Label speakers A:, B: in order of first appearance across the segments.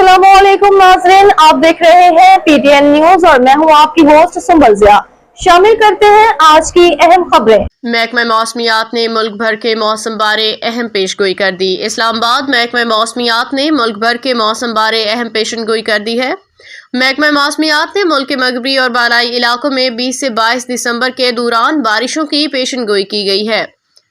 A: अस्सलाम वालेकुम नाज़रीन, आप देख रहे हैं पीटीएन न्यूज और मैं हूं आपकी होस्ट सुंबल ज़िया। शामिल करते हैं आज की अहम खबरें।
B: महकमा मौसमियात ने मुल्क भर के मौसम बारे अहम पेशगोई कर दी। इस्लामाबाद महकमा मौसमियात ने मुल्क भर के मौसम बारे अहम पेशनगोई कर दी है। महकमा मौसमियात ने मुल्क के मगरबी और बालाई इलाकों में 20 से 22 दिसंबर के दौरान बारिशों की पेशनगोई की गई है।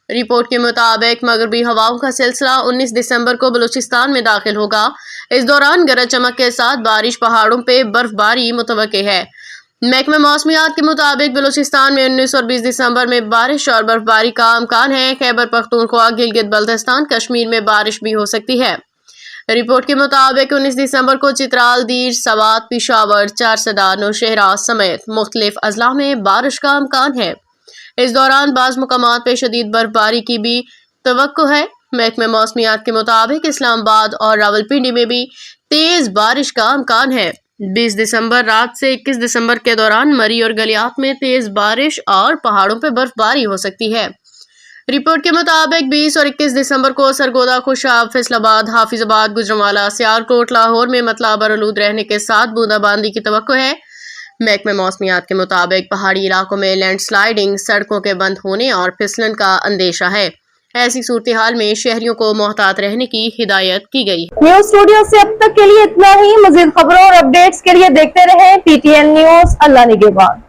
B: रिपोर्ट के मुताबिक मगरबी हवाओं का सिलसिला 19 दिसंबर को बलूचिस्तान में दाखिल होगा। इस दौरान गरज चमक के साथ बारिश, पहाड़ों पे बर्फबारी मुतवक्के है। महकमा मौसमियात के मुताबिक बलूचिस्तान में 19 और 20 दिसंबर में बारिश और बर्फबारी का इम्कान है। खैबर पख्तूनख्वा, गिलगित बल्तिस्तान, कश्मीर में बारिश भी हो सकती है। रिपोर्ट के मुताबिक 19 दिसंबर को चित्राल, दीर, सवात, पिशावर, चारसदा, नौशहरा समेत मुख्तलिफ अजला में बारिश का इम्कान है। इस दौरान बाज़ मुकामात पे शदीद बर्फबारी की भी तवक्को है। महकमा मौसमियात के मुताबिक इस्लामाबाद और रावलपिंडी में भी तेज बारिश का इम्कान है। 20 दिसंबर रात से 21 दिसंबर के दौरान मरी और गलियात में तेज बारिश और पहाड़ों पर बर्फबारी हो सकती है। रिपोर्ट के मुताबिक 20 और 21 दिसंबर को सरगोदा, खुशाब, फैसलाबाद, हाफिजाबाद, गुजरांवाला, सियालकोट, लाहौर में मतला बरआलूद रहने के साथ बूंदाबांदी की तवक्को है। महकमा मौसमियात के मुताबिक पहाड़ी इलाकों में लैंडस्लाइडिंग, सड़कों के बंद होने और फिसलन का अंदेशा है। ऐसी सूरत हाल में शहरियों को मोहतात रहने की हिदायत की गई।
A: न्यूज स्टूडियो से अब तक के लिए इतना ही। मजीद खबरों और अपडेट्स के लिए देखते रहें पीटीएन न्यूज। अल्लाह निगहबान।